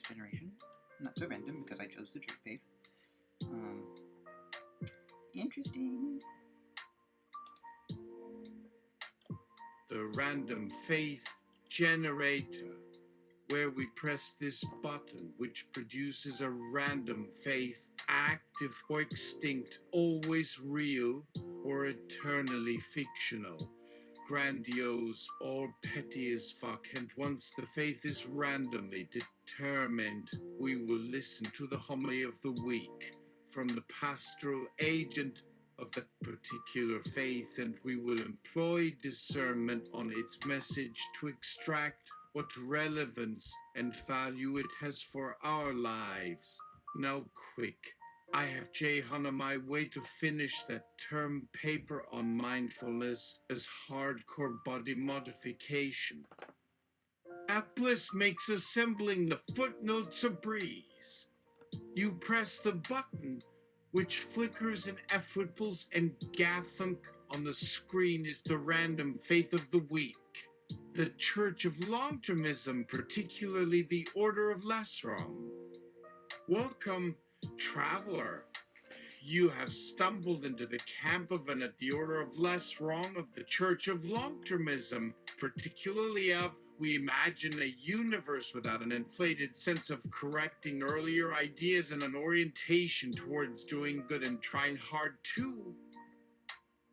face generation. Not so random because I chose the jerk face. Interesting. The random faith generator, where we press this button, which produces a random faith, active or extinct, always real or eternally fictional, grandiose or petty as fuck. And once the faith is randomly determined, we will listen to the homily of the week from the pastoral agent of that particular faith, and we will employ discernment on its message to extract what relevance and value it has for our lives. Now quick, I have Jahan on my way to finish that term paper on mindfulness as hardcore body modification. Atlas makes assembling the footnotes a breeze. You press the button, which flickers and effortfulls, and gathunk on the screen is the random faith of the week. The Church of Longtermism, particularly the Order of Less Wrong. Welcome, traveler. You have stumbled into the camp of and at the Order of Less Wrong of the Church of Longtermism, particularly of we imagine a universe without an inflated sense of correcting earlier ideas and an orientation towards doing good and trying hard too.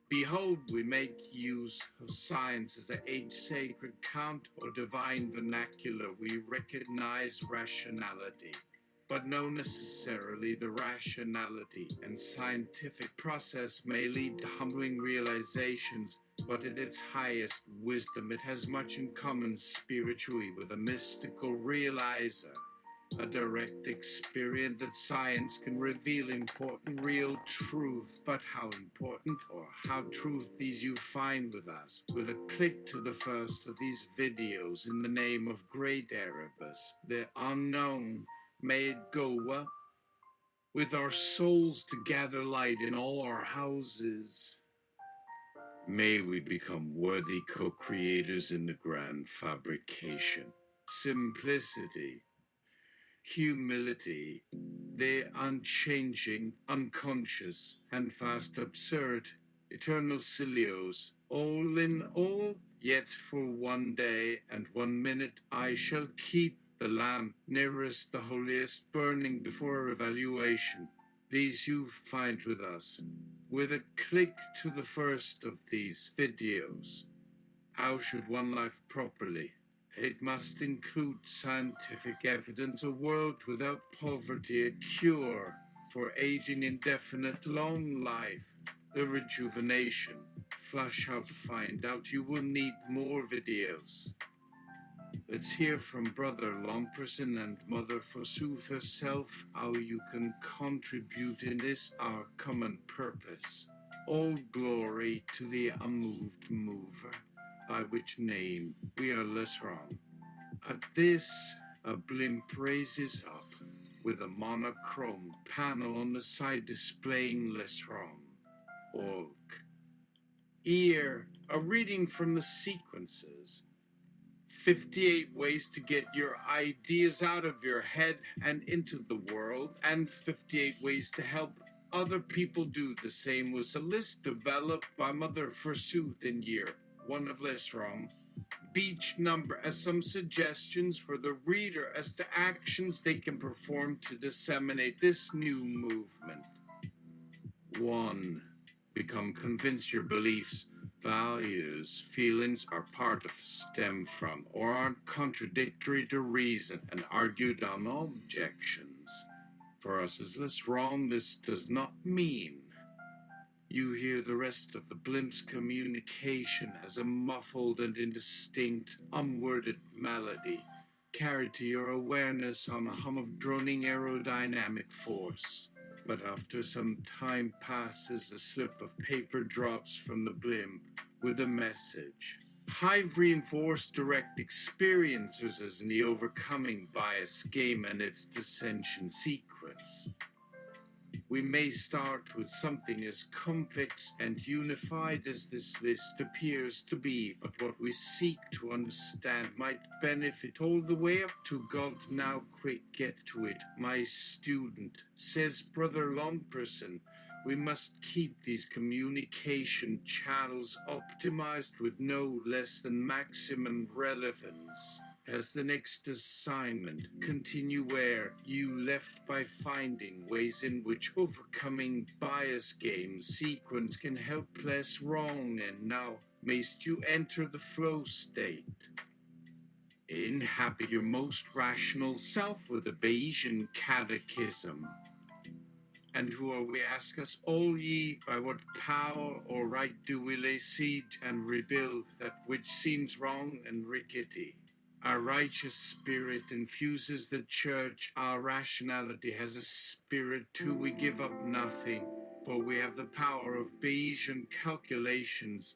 Behold, we make use of science as an age-sacred count or divine vernacular. We recognize rationality, but not necessarily the rationality and scientific process may lead to humbling realizations, but at its highest wisdom it has much in common spiritually with a mystical realizer, a direct experience that science can reveal important real truth, but how important or how truth these you find with us. With a click to the first of these videos in the name of Great Erebus, the unknown, may it go well with our souls to gather light in all our houses. May we become worthy co-creators in the grand fabrication. Simplicity, humility, the unchanging, unconscious, and fast absurd, eternal Cilios, all in all, yet for one day and 1 minute I shall keep the lamp nearest the holiest burning before evaluation. These you find with us. With a click to the first of these videos. How should one live properly? It must include scientific evidence, a world without poverty, a cure for aging, indefinite long life, the rejuvenation. Flush out, find out. You will need more videos. Let's hear from Brother Longperson and Mother Forsooth herself how you can contribute in this our common purpose. All glory to the unmoved mover, by which name we are less wrong. At this, a blimp raises up, with a monochrome panel on the side displaying less wrong. Org. Ear, a reading from the sequences. 58 ways to get your ideas out of your head and into the world, and 58 ways to help other people do the same was a list developed by Mother Forsooth in year 1 of Less Wrong. Each number as some suggestions for the reader as to actions they can perform to disseminate this new movement. 1. Become convinced your beliefs, values, feelings are part of, stem from, or aren't contradictory to reason and argued on objections. For us as Less Wrong, this does not mean you hear the rest of the blimp's communication as a muffled and indistinct, unworded melody, carried to your awareness on a hum of droning aerodynamic force. But after some time passes, a slip of paper drops from the blimp with a message. Hive reinforced direct experiencers as in the overcoming bias game and its dissension sequence. We may start with something as complex and unified as this list appears to be, but what we seek to understand might benefit all the way up to God. Now quick, get to it, my student, says Brother Longtermism. We must keep these communication channels optimized with no less than maximum relevance. As the next assignment, continue where you left by finding ways in which overcoming bias game sequence can help less wrong. And now, mayst you enter the flow state. Inhabit your most rational self with a Bayesian catechism. And who are we, ask us all ye, by what power or right do we lay siege and rebuild that which seems wrong and rickety? Our righteous spirit infuses the church, our rationality has a spirit too, we give up nothing, for we have the power of Bayesian calculations.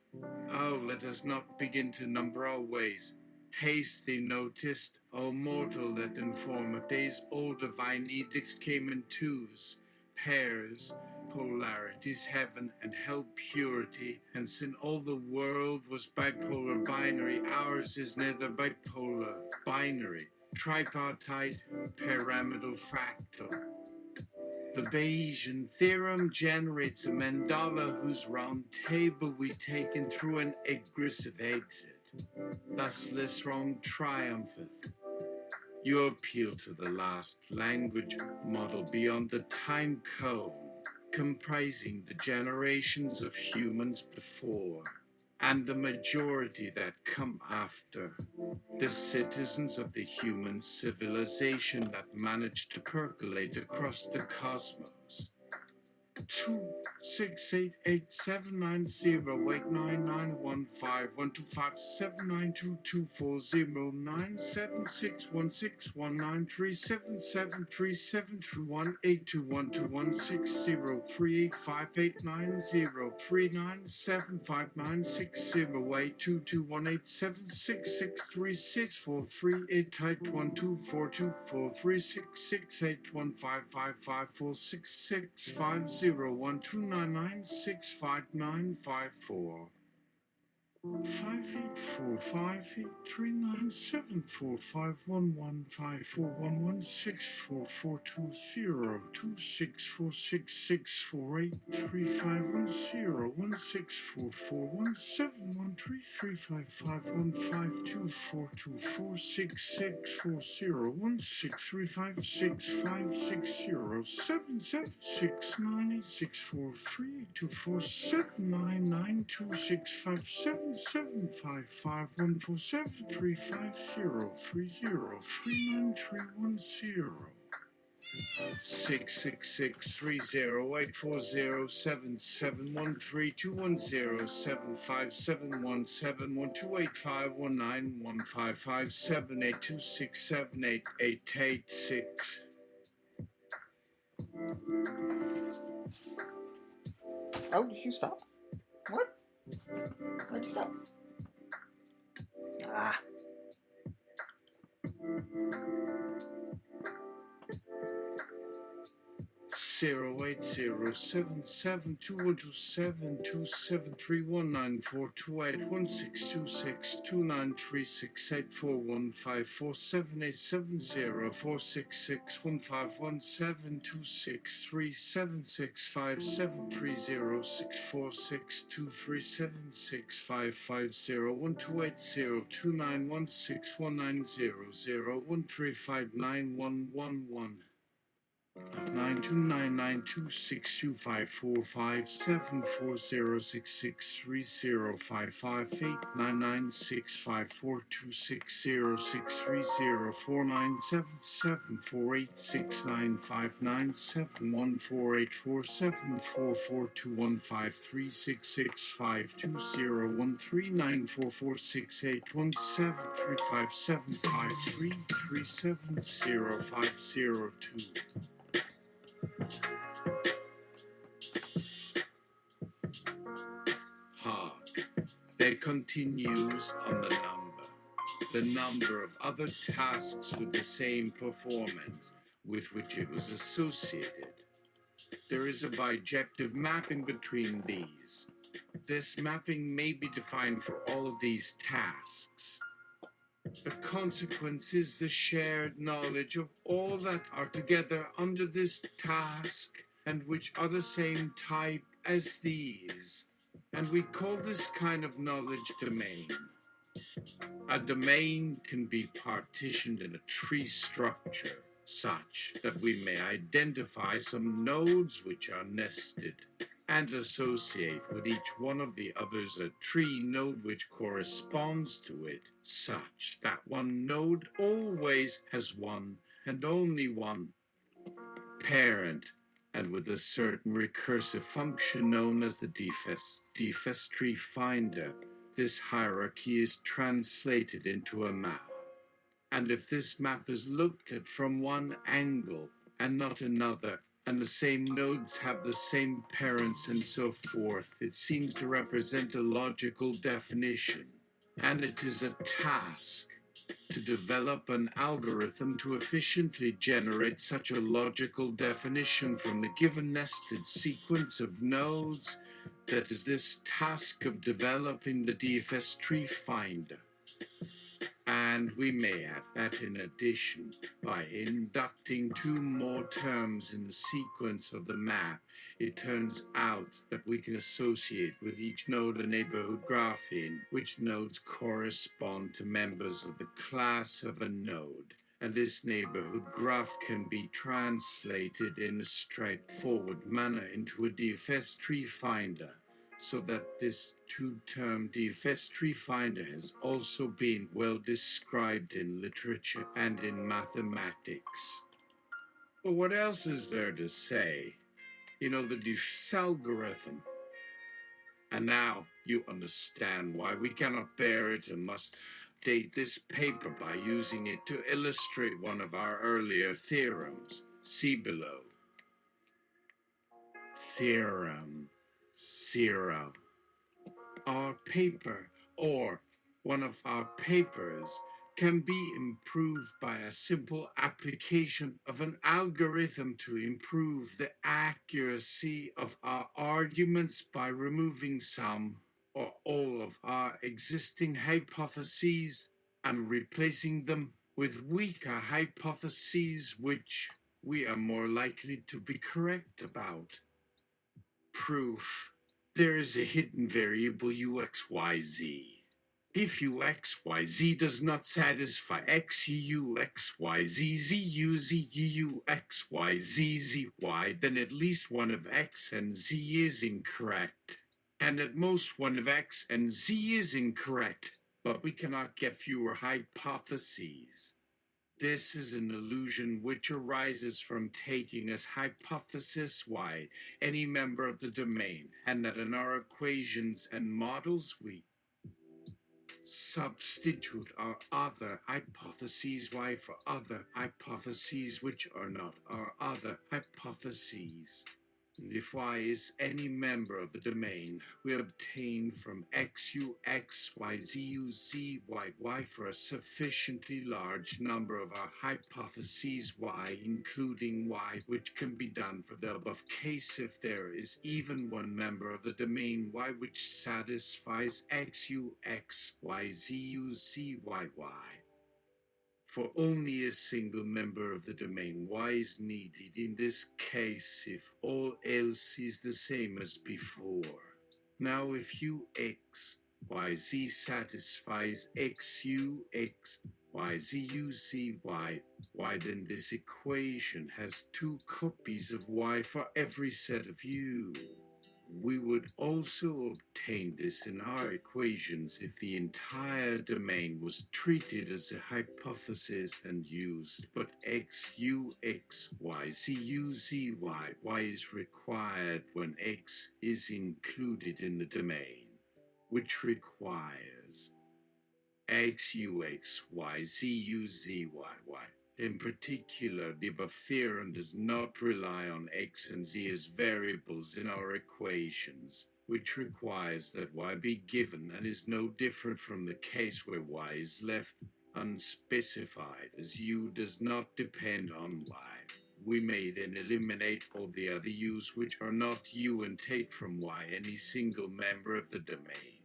Oh, let us not begin to number our ways. Haste thee noticed, O mortal, that in former days all divine edicts came in twos, pairs, polarities, heaven and hell purity, hence in all the world was bipolar binary. Ours is neither bipolar, binary, tripartite, pyramidal, fractal. The Bayesian theorem generates a mandala whose round table we take in through an aggressive exit. Thus less wrong triumpheth. You appeal to the last language model beyond the time cone, comprising the generations of humans before, and the majority that come after, the citizens of the human civilization that managed to percolate across the cosmos. 2688792240976161821260822187638221876636438 type 12424466815501299659594. 5845396471234679926577514473503503039310310. 6663084077571385191557826788886. Oh, did you stop? What? Why'd you stop? Ah. Zero 8707217319428166740154612376573064623765730646236765501280291619001359111. 9299625474681394657435752. Hark, there continues on the number of other tasks with the same performance with which it was associated. There is a bijective mapping between these. This mapping may be defined for all of these tasks. The consequence is the shared knowledge of all that are together under this task and which are the same type as these. And we call this kind of knowledge domain. A domain can be partitioned in a tree structure such that we may identify some nodes which are nested and associate with each one of the others a tree node which corresponds to it, such that one node always has one and only one parent, and with a certain recursive function known as the defs tree finder. This hierarchy is translated into a map. And if this map is looked at from one angle and not another, and the same nodes have the same parents and so forth, it seems to represent a logical definition. And it is a task to develop an algorithm to efficiently generate such a logical definition from the given nested sequence of nodes. That is this task of developing the DFS tree finder. And we may add that in addition, by inducting two more terms in the sequence of the map, it turns out that we can associate with each node a neighborhood graph in which nodes correspond to members of the class of a node. And this neighborhood graph can be translated in a straightforward manner into a DFS tree finder, so that this two-term DFS tree finder has also been well described in literature and in mathematics. But what else is there to say? The DFS algorithm. And now you understand why we cannot bear it and must date this paper by using it to illustrate one of our earlier theorems. See below. Theorem 0. Our paper, or one of our papers, can be improved by a simple application of an algorithm to improve the accuracy of our arguments by removing some or all of our existing hypotheses and replacing them with weaker hypotheses which we are more likely to be correct about. Proof. There is a hidden variable uxyz. If uxyz does not satisfy x uxyz z uxyz then at least one of x and z is incorrect. And at most one of x and z is incorrect, but we cannot get fewer hypotheses. This is an illusion which arises from taking as hypothesis y any member of the domain, and that in our equations and models we substitute our other hypotheses y for other hypotheses which are not our other hypotheses. And if y is any member of the domain, we obtain from x u x y z u z y y for a sufficiently large number of our hypotheses y, including y, which can be done for the above case if there is even one member of the domain y which satisfies x u x y z u z y y. For only a single member of the domain y is needed in this case if all else is the same as before. Now if ux, yz satisfies x u x, yz u z y, then this equation has two copies of y for every set of u. We would also obtain this in our equations if the entire domain was treated as a hypothesis and used, but x u x y z u z y y is required when x is included in the domain, which requires x u x y z u z y y. In particular, the above theorem does not rely on x and z as variables in our equations, which requires that y be given and is no different from the case where y is left unspecified, as u does not depend on y. We may then eliminate all the other u's which are not u and take from y any single member of the domain.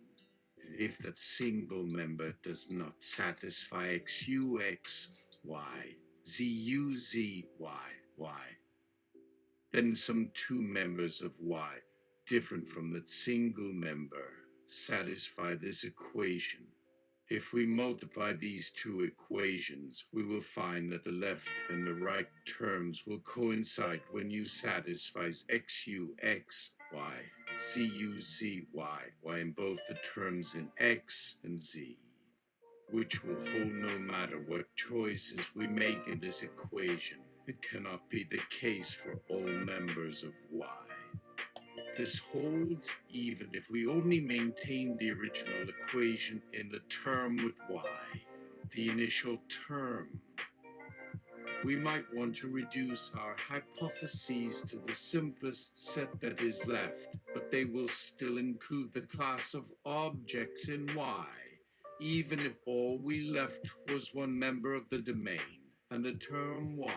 If that single member does not satisfy x u x y, z u z y y, then some two members of y, different from that single member, satisfy this equation. If we multiply these two equations, we will find that the left and the right terms will coincide when u satisfies x u x y, z u z y y in both the terms in x and z, which will hold no matter what choices we make in this equation. It cannot be the case for all members of y. This holds even if we only maintain the original equation in the term with y, the initial term. We might want to reduce our hypotheses to the simplest set that is left, but they will still include the class of objects in y, even if all we left was one member of the domain and the term y.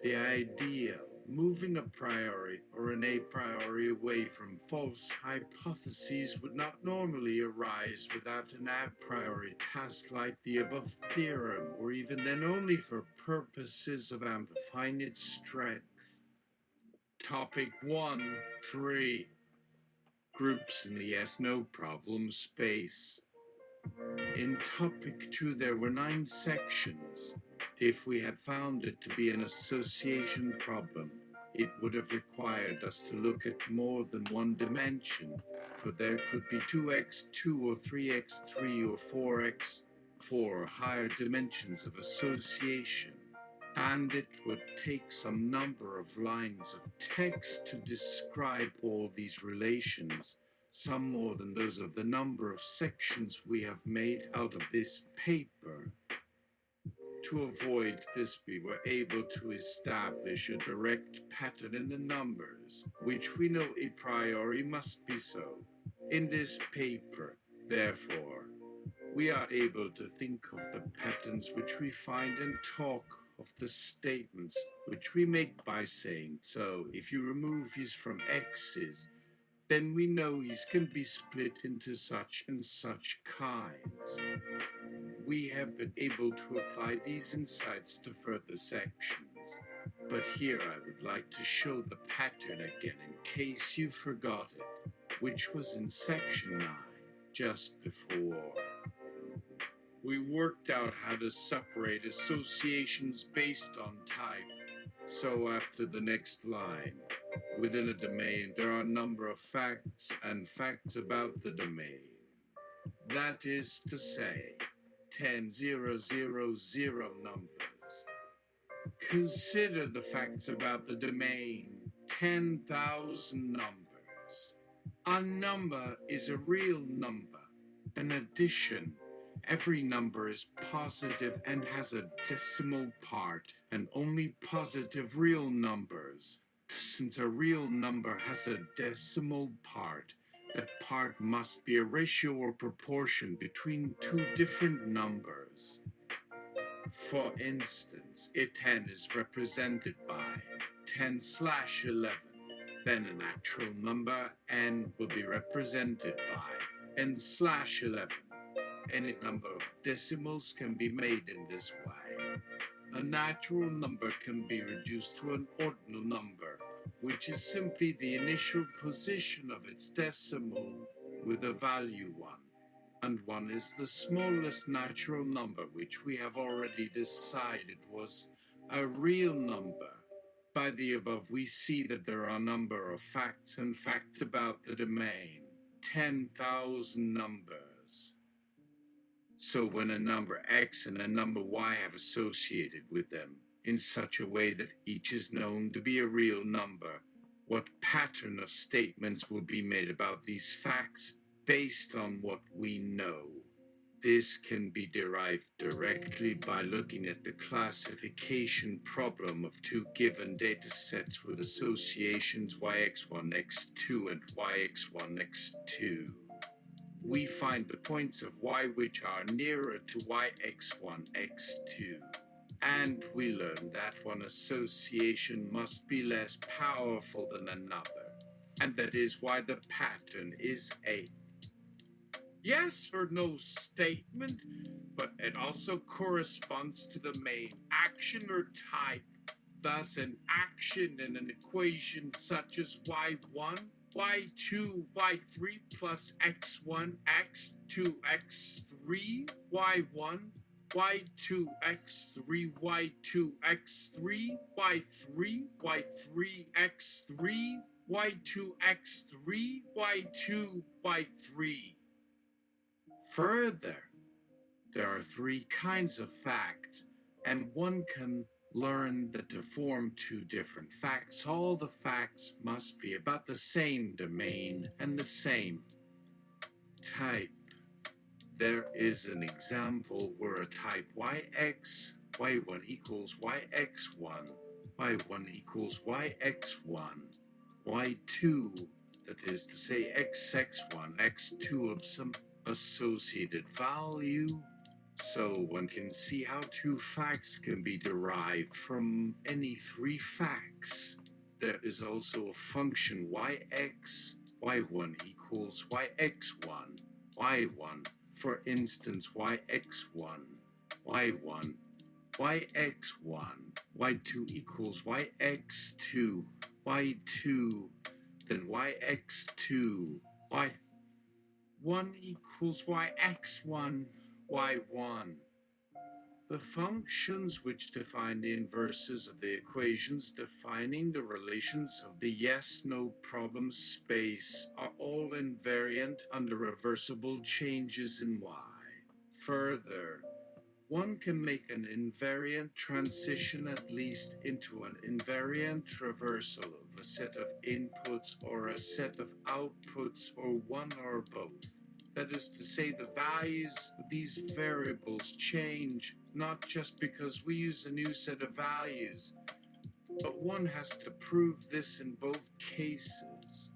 The idea of moving a priori or an a priori away from false hypotheses would not normally arise without an a priori task like the above theorem, or even then only for purposes of amplifying its strength. Topic 1.3 Groups in the yes-no problem space. In topic 2 there were 9 sections. If we had found it to be an association problem, it would have required us to look at more than one dimension, for there could be 2x2 or 3x3 or 4x4 or higher dimensions of association, and it would take some number of lines of text to describe all these relations, some more than those of the number of sections we have made out of this paper. To avoid this, we were able to establish a direct pattern in the numbers, which we know a priori must be so. In this paper, therefore, we are able to think of the patterns which we find and talk of the statements which we make by saying, so if you remove his from x's, then we know his can be split into such and such kinds. We have been able to apply these insights to further sections, but here I would like to show the pattern again in case you forgot it, which was in section 9, just before. We worked out how to separate associations based on type. So after the next line, within a domain there are a number of facts and facts about the domain. That is to say, 10,000 numbers. Consider the facts about the domain, 10,000 numbers. A number is a real number. In addition, every number is positive and has a decimal part, and only positive real numbers. Since a real number has a decimal part, that part must be a ratio or proportion between two different numbers. For instance, if 10 is represented by 10/11, then a natural number n will be represented by n/11. Any number of decimals can be made in this way. A natural number can be reduced to an ordinal number, which is simply the initial position of its decimal with a value 1. And 1 is the smallest natural number, which we have already decided was a real number. By the above, we see that there are a number of facts and facts about the domain, 10,000 numbers. So when a number x and a number y have associated with them in such a way that each is known to be a real number, what pattern of statements will be made about these facts based on what we know? This can be derived directly by looking at the classification problem of two given data sets with associations yx1, x2 and yx1, x2. We find the points of y which are nearer to yx1, x2. And we learned that one association must be less powerful than another. And that is why the pattern is a yes or no statement, but it also corresponds to the main action or type. Thus, an action in an equation such as y1, y2, y3 plus x1, x2, x3, y1, y2, x3, y2, x3, y3, y3, x3, y2, x3, y2, y3. Further, there are three kinds of facts, and one can learn that to form two different facts, all the facts must be about the same domain and the same type. There is an example where a type yx, y1 equals yx1, y1 equals yx1, y2, that is to say xx1, x2 of some associated value. So one can see how two facts can be derived from any three facts. There is also a function yx, y1 equals yx1, y1, for instance yx1, y1, yx1, y2 equals yx2, y2, then yx2, y1 equals yx1, y1. The functions which define the inverses of the equations defining the relations of the yes-no problem space are all invariant under reversible changes in y. Further, one can make an invariant transition at least into an invariant reversal of a set of inputs or a set of outputs or one or both. That is to say, the values of these variables change not just because we use a new set of values, but one has to prove this in both cases.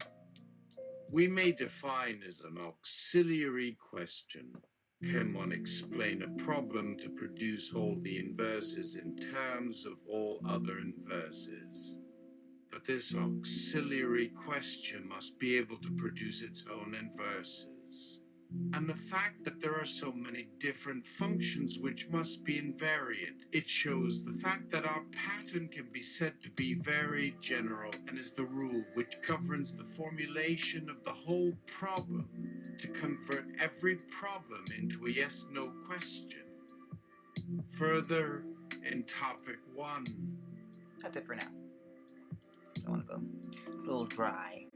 We may define as an auxiliary question. Can one explain a problem to produce all the inverses in terms of all other inverses? But this auxiliary question must be able to produce its own inverses. And the fact that there are so many different functions which must be invariant, it shows the fact that our pattern can be said to be very general and is the rule which governs the formulation of the whole problem to convert every problem into a yes-no question. Further, in topic 1. That's it for now. I want to go. It's a little dry.